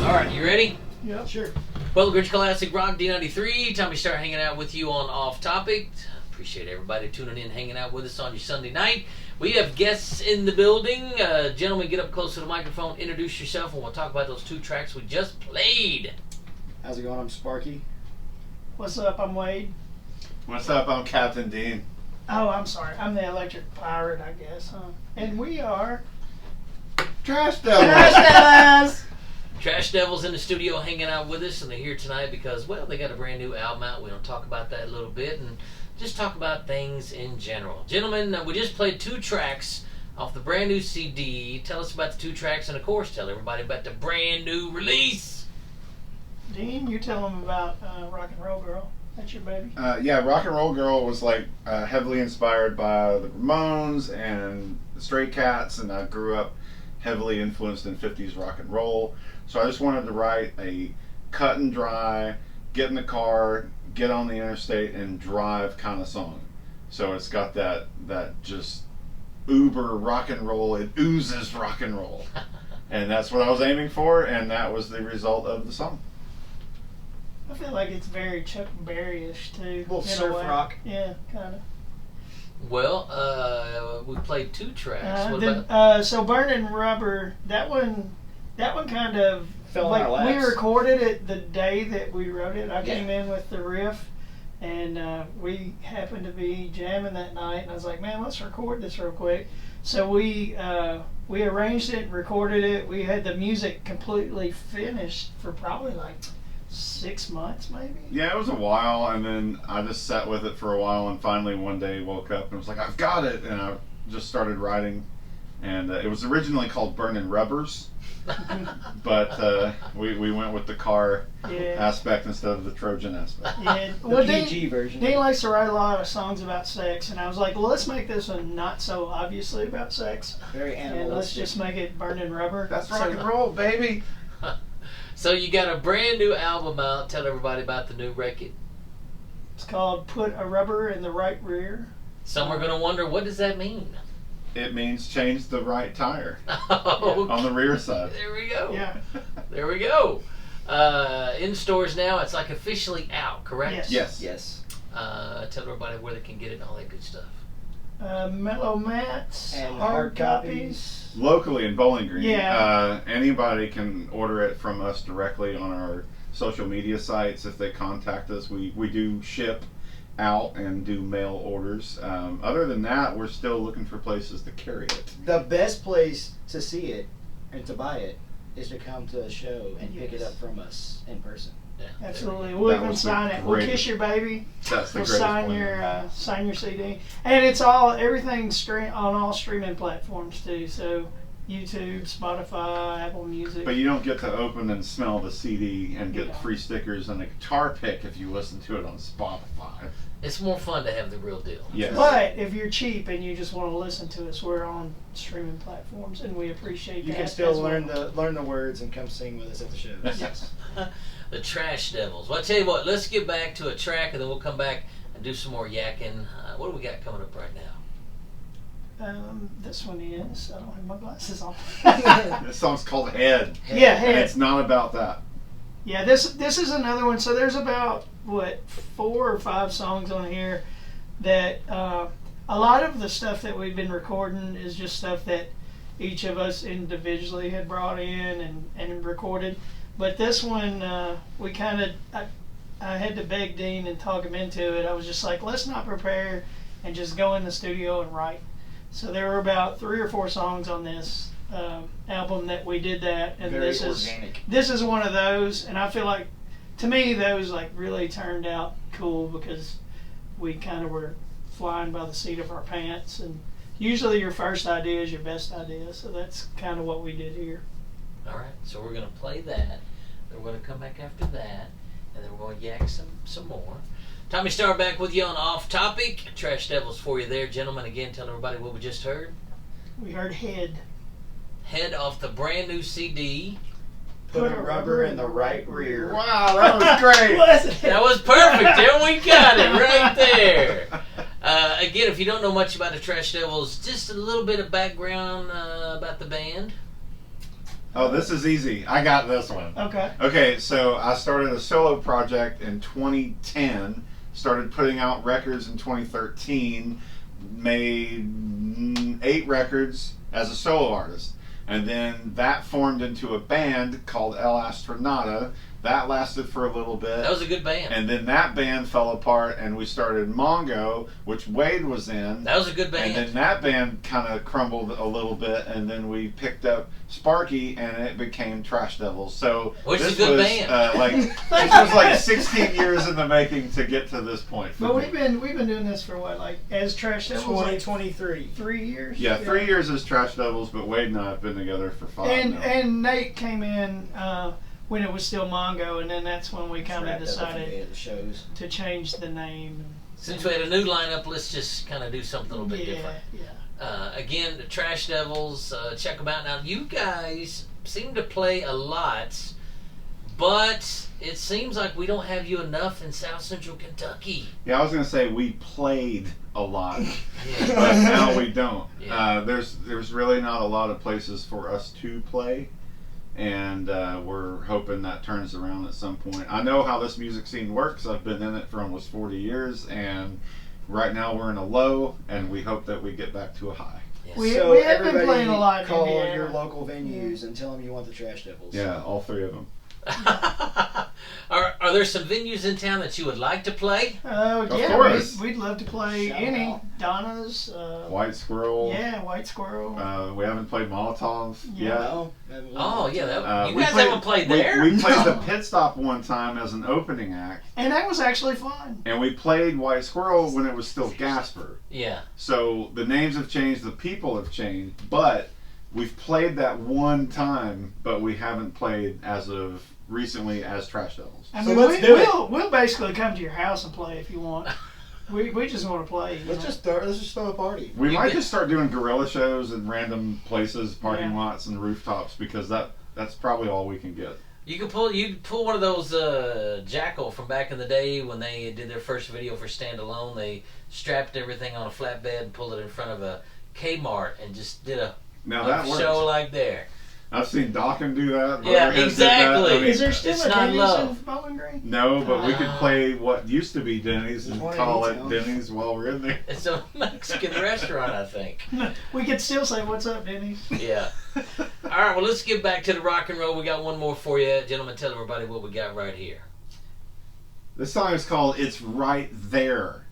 Alright, you ready? Yeah, sure. Well, Grinch Classic Rock D93. Time we start hanging out with you on Off Topic. Appreciate everybody tuning in, hanging out with us on your Sunday night. We have guests in the building. Gentlemen, get up close to the microphone, introduce yourself, and we'll talk about those two tracks we just played. How's it going? I'm Sparky. What's up? I'm Wade. What's up? I'm Captain Dean. Oh, I'm sorry. I'm the electric pirate, I guess, huh? And we are Trash Devil. Trash Devils! Trash Devils in the studio hanging out with us, and they're here tonight because, well, they got a brand new album out. We're going to talk about that a little bit and just talk about things in general. Gentlemen, we just played two tracks off the brand new CD. Tell us about the two tracks, and of course, tell everybody about the brand new release. Dean, you tell them about Rock and Roll Girl. That's your baby. Yeah, Rock and Roll Girl was like heavily inspired by the Ramones and the Stray Cats, and I grew up heavily influenced in 50s rock and roll. So I just wanted to write a cut and dry, get in the car, get on the interstate, and drive kind of song. So it's got that just uber rock and roll. It oozes rock and roll. And that's what I was aiming for, and that was the result of the song. I feel like it's very Chuck Berry-ish, too. Little in a surf way. rock. Yeah, kind of. Well, we played two tracks. What about? So Burning Rubber, that one kind of Fell like on our laps. we recorded it the day that we wrote it. I came in with the riff, and we happened to be jamming that night, and I was like, man, let's record this real quick. So we arranged it, recorded it. We had the music completely finished for probably like 6 months, maybe. Yeah, it was a while, and then I just sat with it for a while, and finally one day woke up and was like, I've got it, and I just started writing. And it was originally called Burning Rubbers, but we went with the car aspect instead of the Trojan aspect. Yeah. The Well, PG version. Dean likes to write a lot of songs about sex, and I was like, well, let's make this one not so obviously about sex, Very and let's animalistic. just make it Burning Rubber. That's rock and roll, baby. So you got a brand new album out. Tell everybody about the new record. It's called Put a Rubber in the Right Rear. Some are going to wonder, what does that mean? It means change the right tire Oh, on the rear side. there we go. Yeah. There we go. In stores now, it's like officially out, correct? Yes. Yes. Tell everybody where they can get it and all that good stuff. Mellow Mats, And hard hard copies. Locally in Bowling Green, Yeah. anybody can order it from us directly on our social media sites if they contact us. We do ship out and do mail orders. Other than that, we're still looking for places to carry it. The best place to see it and to buy it is to come to a show and pick it up from us in person. Yeah, Absolutely. We'll That even was the sign it. We'll greatest- kiss your baby. That's the We'll greatest sign one. your CD, and it's everything's on all streaming platforms too. So YouTube, Spotify, Apple Music. But you don't get to open and smell the CD and get Yeah. free stickers and a guitar pick if you listen to it on Spotify. It's more fun to have the real deal. Yes. But if you're cheap and you just want to listen to us, we're on streaming platforms, and we appreciate You that. can still as well. learn the words and come sing with us at the shows. Yes. The Trash Devils. Well, I tell you what, let's get back to a track and then we'll come back and do some more yakking. What do we got coming up right now? This one is. I don't have my glasses on. This song's called Head. Yeah, And Head. it's not about that. Yeah, this is another one. So there's about 4 or 5 songs on here that a lot of the stuff that we've been recording is just stuff that each of us individually had brought in and recorded. But this one, we kind of I had to beg Dean and talk him into it. I was just like, let's not prepare and just go in the studio and write. So there were about 3 or 4 songs on this album that we did that, and Very this is one of those. And I feel like, to me, those like really turned out cool because we kind of were flying by the seat of our pants. And usually, your first idea is your best idea. So that's kind of what we did here. All right, so we're going to play that. Then we're going to come back after that, and then we're going to yak some more. Tommy Starr back with you on Off Topic. Trash Devils for you there, gentlemen. Again, tell everybody what we just heard. We heard Head. Head off the brand new CD. Put a rubber in the right rear. Wow, that was great. Wasn't it? That was perfect. There we got it right there. Again, if you don't know much about the Trash Devils, just a little bit of background about the band. Oh, this is easy. I got this one. Okay. Okay, so I started a solo project in 2010, started putting out records in 2013, made 8 records as a solo artist. And then that formed into a band called El Astronauta. That lasted for a little bit. That was a good band. And then that band fell apart, and we started Mongo, which Wade was in. That was a good band. And then that band kind of crumbled a little bit, and then we picked up Sparky, and it became Trash Devils. So Which is this a good was band. this was like 16 years in the making to get to this point. for But me. we've been doing this for what, like as Trash Devils, like 2023. 3 years. Yeah, 3 years as Trash Devils, but Wade and I have been together for 5 And now. and Nate came in when it was still Mongo, and then that's when we kind of decided the shows. to change the name. Since we had a new lineup, let's just kind of do something a little bit different. Yeah. Again, the Trash Devils, check them out. Now, you guys seem to play a lot, but it seems like we don't have you enough in South Central Kentucky. Yeah, I was gonna say we played a lot, Yeah. but now we don't. Yeah. There's really not a lot of places for us to play, and we're hoping that turns around at some point. I know how this music scene works. I've been in it for almost 40 years, and right now we're in a low, and we hope that we get back to a high. Yes. We So have been everybody playing a lot in call Indiana. your local venues and tell them you want the Trash Devils. Yeah, all 3 of them. Are there some venues in town that you would like to play? Yeah, course. we'd love to play Shout any. out. Donna's. White Squirrel. Yeah, White Squirrel. We haven't played Molotov Yeah. yet. No, Oh, yeah. You We guys haven't played there? We played the Pit Stop one time as an opening act, And that was actually fun. and we played White Squirrel when it was still Gasper. Yeah. So the names have changed, the people have changed, but we've played that one time, but we haven't played as of recently as Trash Devils. I So mean, let's do it. we'll basically come to your house and play if you want. We just want to play. you Let's know? just throw a party. We You might get- just start doing guerrilla shows in random places, parking Yeah. lots and rooftops, because that's probably all we can get. You could pull one of those Jackal from back in the day when they did their first video for Standalone. They strapped everything on a flatbed and pulled it in front of a Kmart and just did a Now that works. show like there. I've seen Dawkins do that. Yeah, Motorhead did that. exactly. I mean, Is there still It's a not Denny's love. in Bowling Green? no, but we could Ah. play what used to be Denny's and There's one in call it Newtown. Denny's while we're in there. It's a Mexican restaurant, I think. We could still say, "What's up, Denny's?" Yeah. All right, well, let's get back to the rock and roll. We got one more for you. Gentlemen, tell everybody what we got right here. This song is called It's Right There,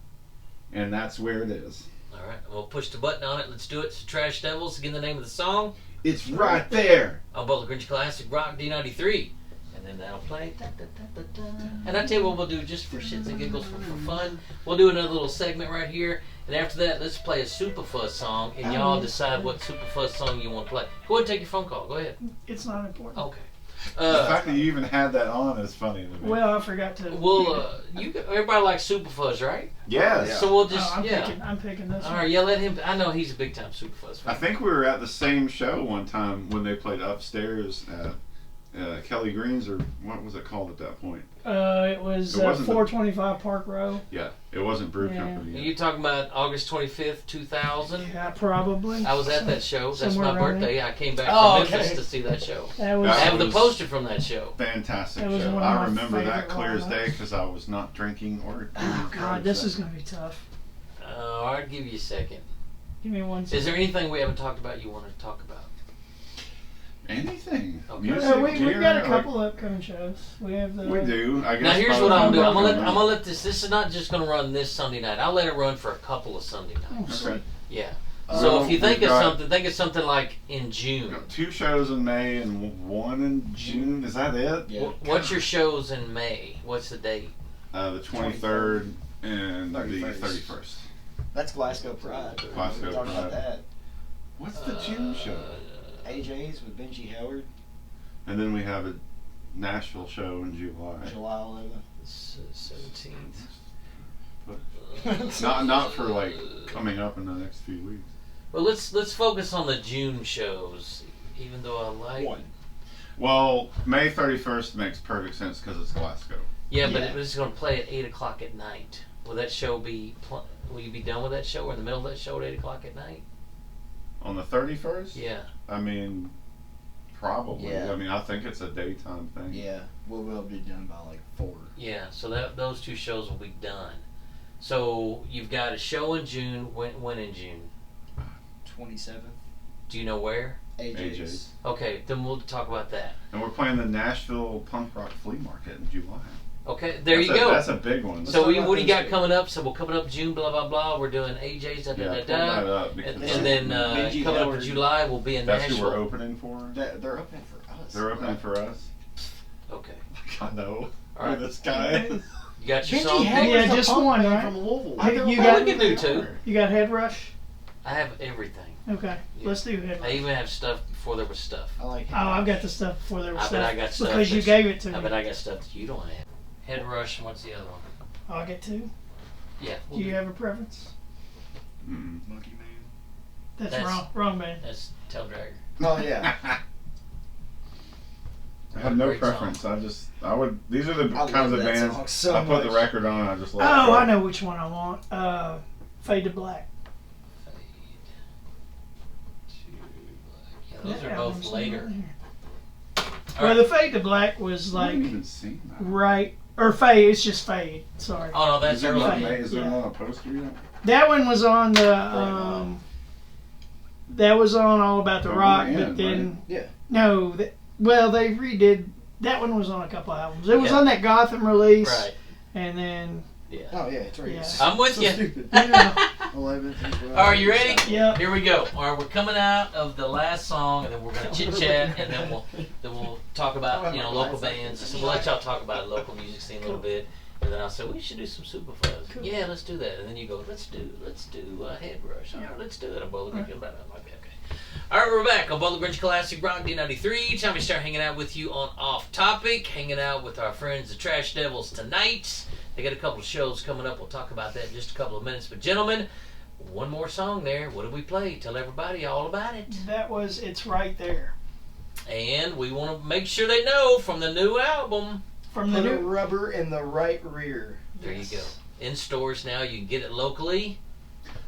and that's where it is. All right, we'll push the button on it. Let's do it. It's Trash Devils. Again, the name of the song It's right there. on Bowling Green Classic Rock D93. And then that'll play. Da, da, da, da, da. And I tell you what we'll do just for shits and giggles, for fun. We'll do another little segment right here. And after that, let's play a Superfuzz song. And y'all decide what Superfuzz song you want to play. Go ahead and take your phone call. Go ahead. It's not important. Okay. The fact that you even had that on is funny to me. Well, I forgot to. Everybody likes Superfuzz, right? yes. So we'll just, I'm picking this All one. right, yeah, let him. I know he's a big time Superfuzz fan. I think we were at the same show one time when they played upstairs at Kelly Green's, or what was it called at that point? It was It wasn't the- 425 Park Row. Yeah, it wasn't Brew Yeah. Company Are yet. you talking about August 25th, 2000? Yeah, probably. I was at that show. That's Somewhere my around birthday. I came back Oh, from Memphis okay. to see that show. That was. I That have the was- poster from that show. Fantastic That was show. one of I my remember that favorite clear as lineups. day because I was not drinking or doing Oh God, drugs this that is gonna be tough. I'll give you a second. Give me one Is second. there anything we haven't talked about you want to talk about? anything. Okay. Music, We've gear, got a like- couple upcoming shows. We have the. we do. I guess. Now here's by what the I'm time gonna do. I'm we're gonna done- let this. This is not just gonna run this Sunday night. I'll let it run for a couple of Sunday Oh, nights. Okay. Yeah. Uh, So if you think we've of got- something like in we June. got 2 shows in May and 1 in June. Is that it? Yeah. What's your shows in May? What's the date? The 23rd and 31st. the 31st. That's Glasgow Pride. Glasgow We talked Pride. about that. What's the June show? AJ's with Benji Howard, And then we have a Nashville show in July. July 11th. 17th. Not for like coming up in the next few weeks. Well, let's focus on the June shows. Even though I like Well, May 31st makes perfect sense because it's Glasgow. Yeah, but Yeah. it was going to play at 8 o'clock at night. Will that show be? Will you be done with that show or in the middle of that show at 8 o'clock at night? On the 31st? Yeah. I mean, probably. Yeah. I mean, I think it's a daytime thing. Yeah, we'll be done by like 4. Yeah. So those two shows will be done. So you've got a show in June. When in June? 27th. Do you know where? AJ's. Okay, then we'll talk about that. And we're playing the Nashville Punk Rock Flea Market in July. Okay, there That's you go. That's a big one. So talk about what do you got those coming up? So we're coming up June, blah blah blah. We're doing AJ's, da da Yeah, da pull that da. up because And then Benji coming up in Howard. July, we'll be in that's who we're Nashville. opening for. They're opening for us. They're opening for us. Okay. I know. All right. This guy. You got your Benji song Howard's picked? Yeah, the just punk one, band right? from Louisville. You Well, got we can do two. you got Head Rush. I have everything. Okay, Yeah. let's do Head I Rush. even have stuff before there was stuff. I like Oh, I've got the stuff before there was I stuff. bet I got stuff because you that's- gave it to I me. bet I got stuff that you don't have. Head Rush, and what's the other one? Oh, I get 2. Yeah. Do you have a preference? Mm. Monkey Man. That's wrong, man. That's Tail Dragger. Oh yeah. I have no Great preference. I would. These are the I kinds love of that bands song so I put the much. record on. I just love. Oh, it. I know which one I want. Fade to Black. Fade to Black. Yeah, those That are both album's later. not here. All Well, right. the Fade to Black was I like haven't even seen that. right or Fade. It's just Fade. Sorry. Oh no, that's Is there early. not, Fade. is there Yeah. not a poster yet? That one was on the. on. That was on All About the Oh, Rock, in, but then right? Yeah. no. Well, they redid. That one was on a couple albums. It was Yeah. on that Gotham release, Right. and then Yeah. Oh yeah, it's right. Yeah. I'm with so you. Stupid. yeah, 11th and 12th. All right, you ready? yeah. Here we go. All right, we're coming out of the last song, and then we're gonna chit chat, and then we'll talk about local bands. So we'll let y'all talk about local music scene a little bit, and then I'll say we should do some Superfuzz. Cool. Yeah, let's do that. And then you go, let's do Head Rush. All right, let's do it. I'm both Right. about it. Okay. All right, we're back on Bowling Grinch Classic Rock D93. Time to start hanging out with you on Off Topic, hanging out with our friends the Trash Devils tonight. They got a couple of shows coming up. We'll talk about that in just a couple of minutes. But gentlemen, one more song there. What did we play? Tell everybody all about it. That was It's Right There And we want to make sure they know from the new album. from the Put a new. rubber in the right rear. There you go. In stores now. You can get it locally.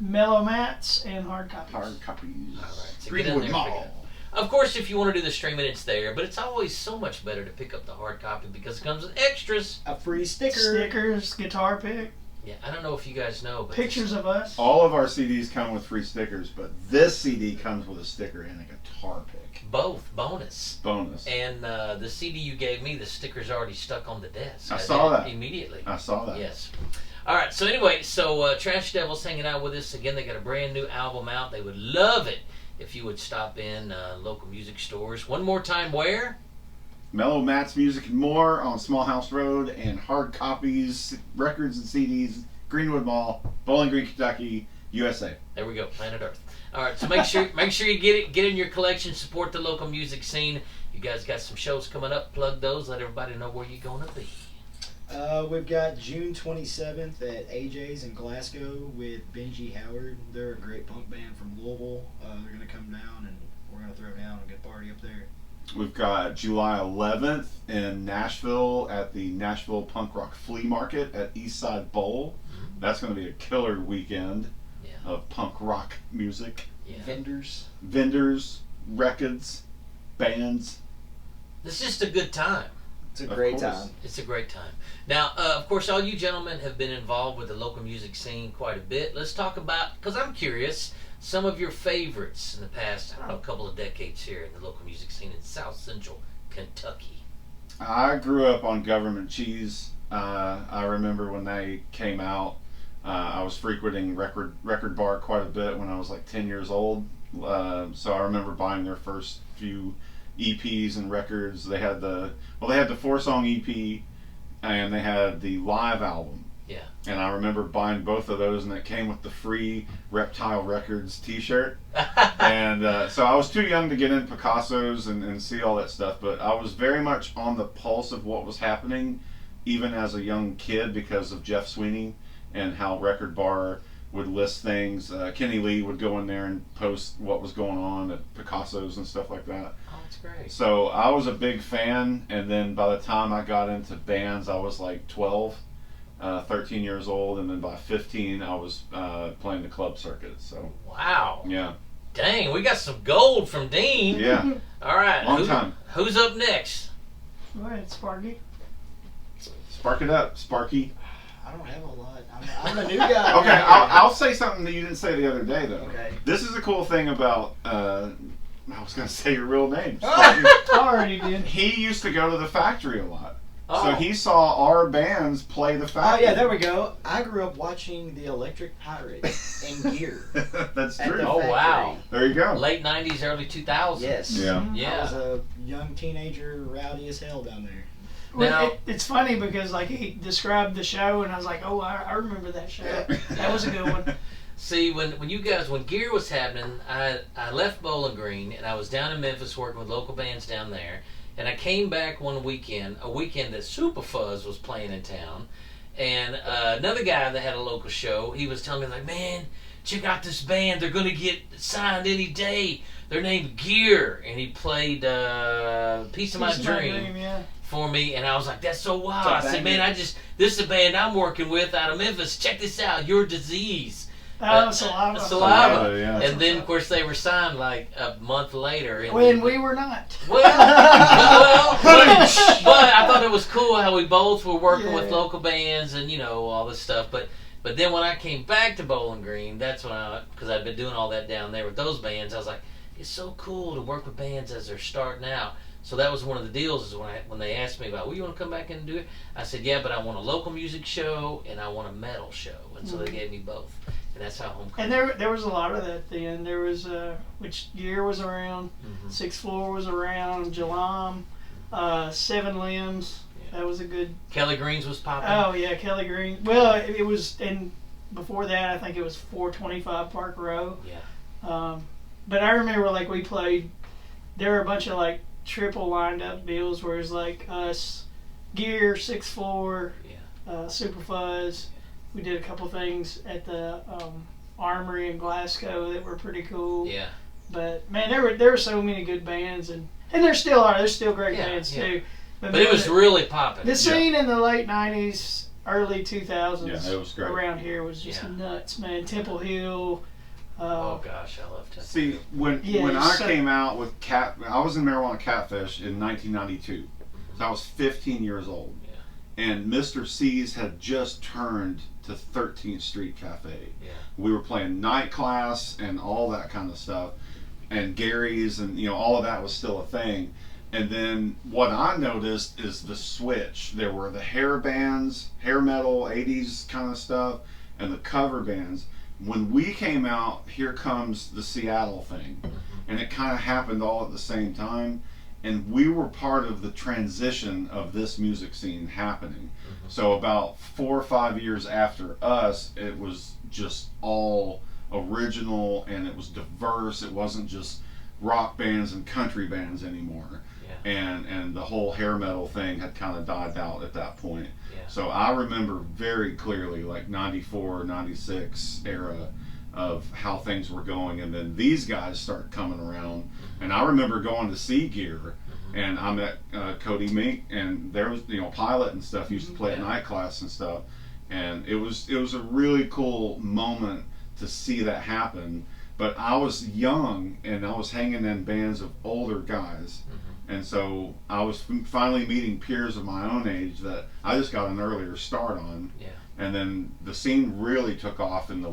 Mellow Mats and Hard Copies. Hard copies. All right, so get in Greenwood there and pick it Mall. up. Of course, if you want to do the streaming, it's there. But it's always so much better to pick up the hard copy because it comes with extras. A free sticker. Stickers, guitar pick, Yeah, I don't know if you guys know, but pictures of us. All of our CDs come with free stickers, but this CD comes with a sticker and a guitar pick. both bonus. Bonus. And the CD you gave me, the sticker's already stuck on the desk. I saw did that. immediately. I saw that. Yes. All right. So anyway, Trash Devils hanging out with us again. They got a brand new album out. They would love it if you would stop in local music stores. One more time, where? Mellow Matt's Music and More on Small House Road, and hard copies, records and CDs, Greenwood Mall, Bowling Green, Kentucky, USA. There we go, planet Earth. All right, so make sure you get in your collection, support the local music scene. You guys got some shows coming up. Plug those. Let everybody know where you're gonna be. We've got June 27th at AJ's in Glasgow with Benji Howard. They're a great punk band from Louisville. They're going to come down and we're going to throw down a good party up there. We've got July 11th in Nashville at the Nashville Punk Rock Flea Market at Eastside Bowl. That's going to be a killer weekend Yeah. of punk rock music. Yeah. Vendors. Vendors, records, bands. It's just a good time. It's a Of great course. time. It's a great time. Now, of course, all you gentlemen have been involved with the local music scene quite a bit. Let's talk about, because I'm curious, some of your favorites in the past, I don't know, a couple of decades here in the local music scene in South Central Kentucky. I grew up on Government Cheese. I remember when they came out. I was frequenting Record Bar quite a bit when I was like 10 years old. So I remember buying their first few EPs and records. They had the 4-song EP, and they had the live album. Yeah. And I remember buying both of those, and it came with the free Reptile Records T-shirt. And so I was too young to get in Picasso's and see all that stuff, but I was very much on the pulse of what was happening, even as a young kid, because of Jeff Sweeney and how Record Bar would list things. Kenny Lee would go in there and post what was going on at Picasso's and stuff like that. Oh, that's great. So I was a big fan, and then by the time I got into bands, I was like 12, 13 years old, and then by 15, I was playing the club circuit. So Wow. yeah, Dang, we got some gold from Dean. yeah, All right. long time. Who's up next? Go ahead, Sparky. Spark it up, Sparky. I don't have a lot. I'm a new guy. Okay, I'll say something that you didn't say the other day, though. Okay. This is the cool thing about, I was going to say your real name. I already did. He used to go to the factory a lot. Oh. So he saw our bands play the Oh factory. yeah, there we go. I grew up watching the Electric Pirate and Gear. That's at true. the Oh, factory. wow. There you go. Late 90s, early 2000s. Yes. Yeah. I Yeah. was a young teenager, rowdy as hell down there. Well, Now- it's funny because like he described the show and I was like, oh, I remember that show. That was a good one. See, when Gear was happening, I left Bowling Green and I was down in Memphis working with local bands down there. And I came back one weekend, a weekend that Super Fuzz was playing in town. And another guy that had a local show, he was telling me, like, man, check out this band. They're going to get signed any day. They're named Gear. And he played Piece of My Dream Yeah. for me. And I was like, that's so wild. It's a I said, banger. man, this is a band I'm working with out of Memphis. Check this out, Your Disease. Oh, Saliva. Saliva. Yeah. And then, of course, they were signed like a month later. And When we were not. well, but I thought it was cool how we both were working with Yeah. local bands and all this stuff. But then when I came back to Bowling Green, that's when because I'd been doing all that down there with those bands, I was like, it's so cool to work with bands as they're starting out. So that was one of the deals is when they asked me about, well, you want to come back and do it? I said, yeah, but I want a local music show and I want a metal show. And so they gave me both. And that's how Homecoming. And there was a lot of that then. There was, which Gear was around, Mhm. Sixth Floor was around, Jalam, Seven Limbs. Yeah. That was a good. Kelly Greens was popping. Oh yeah, Kelly Green. Well, it was, and before that, I think it was 425 Park Row. Yeah. But I remember like we played. There were a bunch of like triple lined up deals where it was like us, Gear, Sixth Floor, Super Fuzz. We did a couple things at the Armory in Glasgow that were pretty cool. Yeah. But man, there were so many good bands, and there still are. There's still great Yeah, bands yeah. too. But it was really popping. the scene in the late '90s, early 2000s Yeah, it was great. around here was just Yeah. nuts, man. Temple Hill. Oh gosh, I love Temple. See, when Yeah, I so- came out with I was in Marijuana Catfish in 1992. So I was 15 years old. Yeah. And Mr. C's had just turned to 13th Street Cafe. Yeah. We were playing night class and all that kind of stuff. And Gary's and all of that was still a thing. And then what I noticed is the switch. There were the hair bands, hair metal, 80s kind of stuff, and the cover bands. When we came out, here comes the Seattle thing. And it kind of happened all at the same time. And we were part of the transition of this music scene happening. So about 4 or 5 years after us, it was just all original and it was diverse. It wasn't just rock bands and country bands anymore. Yeah. And the whole hair metal thing had kind of died out at that point. Yeah. So I remember very clearly like 94, 96 era of how things were going, and then these guys start coming around. And I remember going to see Gear, and I met Cody Meek, and there was Pilot and stuff used to play at Yeah. night class and stuff, and it was a really cool moment to see that happen. But I was young, and I was hanging in bands of older guys. And so I was finally meeting peers of my own age that I just got an earlier start on. Yeah. And then the scene really took off in the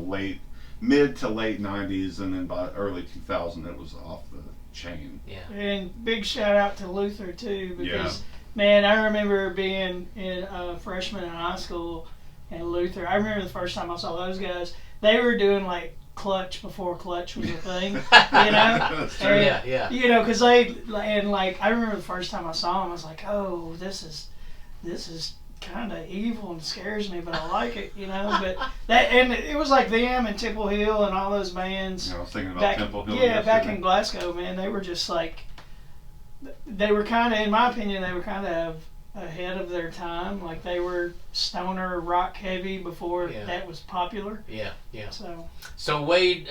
mid to late 90s, and then by early 2000 it was off the chain. Yeah. And big shout out to Luther too, because Yeah. man, I remember being a freshman in high school, and Luther. I remember the first time I saw those guys. They were doing like Clutch before Clutch was a thing, That's true. And, Yeah. because I remember the first time I saw them, I was like, oh, this is kind of evil and scares me, but I like it, But and it was like them and Temple Hill and all those bands. I was thinking about Back, Temple Hill. yeah, back yesterday. in Glasgow, man, they were just like, they were kind of, in my opinion, they were kind of ahead of their time. Like they were stoner rock heavy before Yeah. that was popular. Yeah, yeah. So Wade,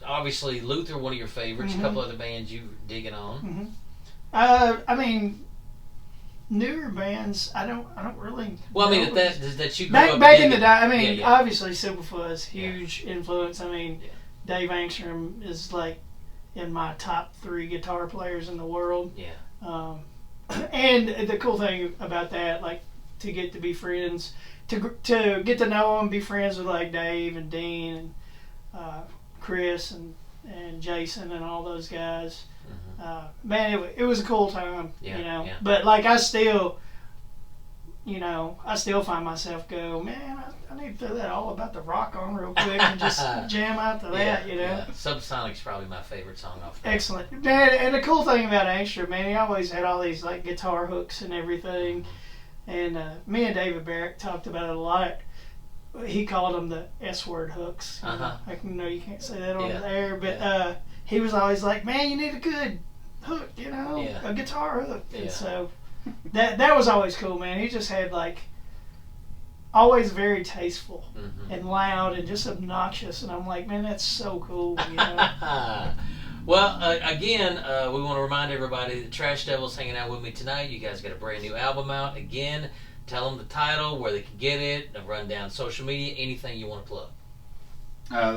obviously Luther, one of your favorites. Mhm. A couple other bands you digging on. I mean, newer bands, I don't really. Well, I mean, know. that you grew up back in digging. the day. I mean, Yeah, yeah. obviously Superfuzz, huge influence. I mean, Yeah. Dave Angstrom is like in my top 3 guitar players in the world. Yeah. And the cool thing about that, like, to get to be friends, to get to know them, be friends with like Dave and Dean and Chris and Jason and all those guys. Man, it was a cool time, Yeah, you know. yeah. But like, I still find myself go, man, I need to throw that All About the Rock on real quick and just jam out to that, you know. Yeah. Subsonic's probably my favorite song off that. Excellent, man. And the cool thing about Angstrom, man, he always had all these like guitar hooks and everything. And me and David Barrett talked about it a lot. He called them the S-word hooks. You know? Like, you can't say that on the air, but he was always like, man, you need a good hook, you know, a guitar hook. And so that was always cool, man. He just had like always very tasteful and loud and just obnoxious, and I'm like, man, that's so cool, you know. Well, again, we want to remind everybody that Trash Devil's hanging out with me tonight. You guys got a brand new album out. Again, tell them the title, where they can get it, a rundown, social media, anything you want to plug.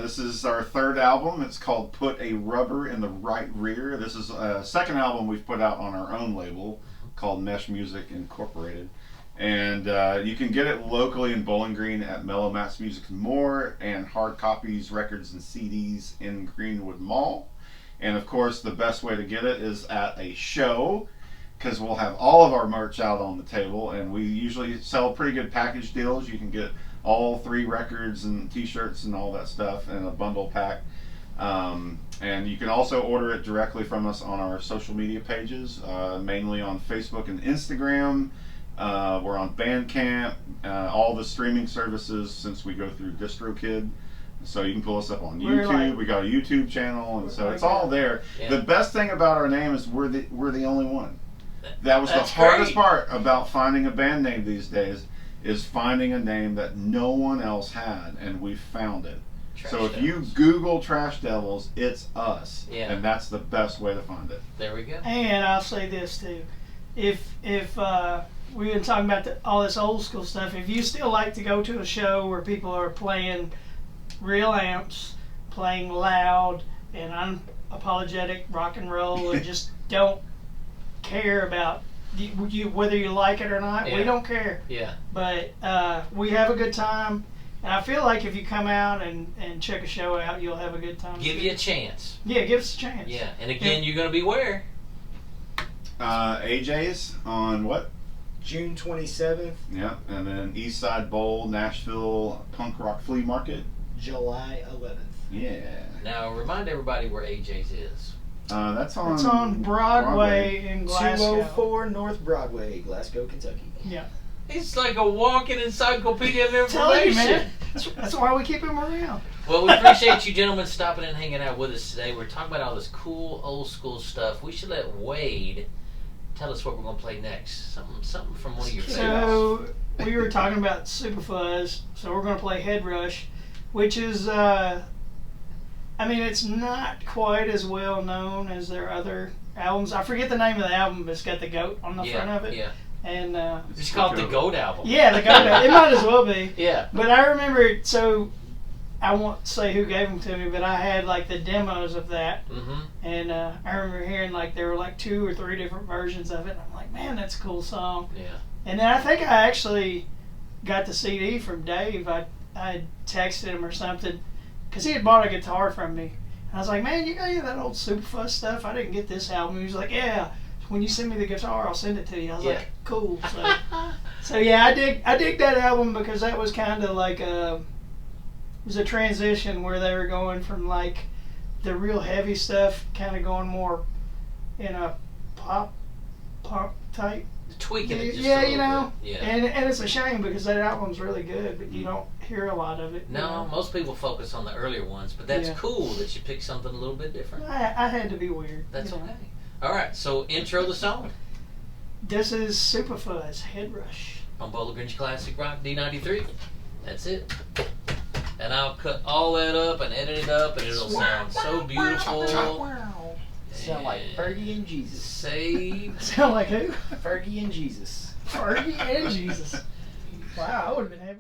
This is our 3rd album. It's called Put a Rubber in the Right Rear. This is a 2nd album we've put out on our own label called Mesh Music Incorporated. And you can get it locally in Bowling Green at Mellow Mass Music and More, and hard copies, records, and CDs in Greenwood Mall. And of course, the best way to get it is at a show, because we'll have all of our merch out on the table, and we usually sell pretty good package deals. You can get all 3 records and t-shirts and all that stuff in a bundle pack. And you can also order it directly from us on our social media pages, mainly on Facebook and Instagram. We're on Bandcamp, all the streaming services since we go through DistroKid. So you can pull us up on YouTube. We got a YouTube channel, and so it's all there. Yeah. The best thing about our name is we're the only one. That was the That's hardest great. part about finding a band name these days, is finding a name that no one else had, and we found it. Trash So if Devils. you Google Trash Devils, it's us, Yeah. and that's the best way to find it. There we go. And I'll say this too, if we've been talking about all this old school stuff, if you still like to go to a show where people are playing real amps, playing loud and unapologetic rock and roll, and just don't care about whether you like it or not, we don't care. Yeah. But we have a good time, and I feel like if you come out and check a show out, you'll have a good time. Give you a chance. Yeah, give us a chance. Yeah. And again, you're going to be where? AJ's on what? June 27th, Yeah, and then East Side Bowl, Nashville Punk Rock Flea Market. July 11th. Yeah. Now, remind everybody where AJ's is. That's on. It's on Broadway in Glasgow. 204 North Broadway, Glasgow, Kentucky. Yeah. It's like a walking encyclopedia of information. Tell you, man. That's why we keep him around. Well, we appreciate you gentlemen stopping and hanging out with us today. We're talking about all this cool old school stuff. We should let Wade tell us what we're going to play next. Something from one of your favorites. So we were talking about Superfuzz, so we're going to play Head Rush, which is, I mean, it's not quite as well known as their other albums. I forget the name of the album, but it's got the goat on the front of it. Yeah. And It's called the Goat Album. yeah, the goat. It might as well be. Yeah. But I remember, so I won't say who gave them to me, but I had like the demos of that. Mm-hmm. And I remember hearing like there were like 2 or 3 different versions of it. And I'm like, man, that's a cool song. Yeah. And then I think I actually got the CD from Dave. I texted him or something because he had bought a guitar from me. And I was like, man, you got any of that old Superfuzz stuff? I didn't get this album. He was like, yeah. When you send me the guitar, I'll send it to you. I was like, cool. So yeah, I dig that album because that was kind of like it was a transition where they were going from like the real heavy stuff, kind of going more in a pop type. Tweaking it just a Yeah, little you know. bit. Yeah. And it's a shame because that album's really good, but you don't hear a lot of it. you No, know. most people focus on the earlier ones, but that's Yeah. cool that you picked something a little bit different. I had to be weird. That's you know. okay. All right, so intro the song. This is Superfuzz Head Rush. On Bowler Grinch Classic Rock D93. That's it. And I'll cut all that up and edit it up, and it'll sound so beautiful. Sound like Fergie and Jesus. Save. Sound like who? Fergie and Jesus. Fergie and Jesus. Wow, I would have been happy.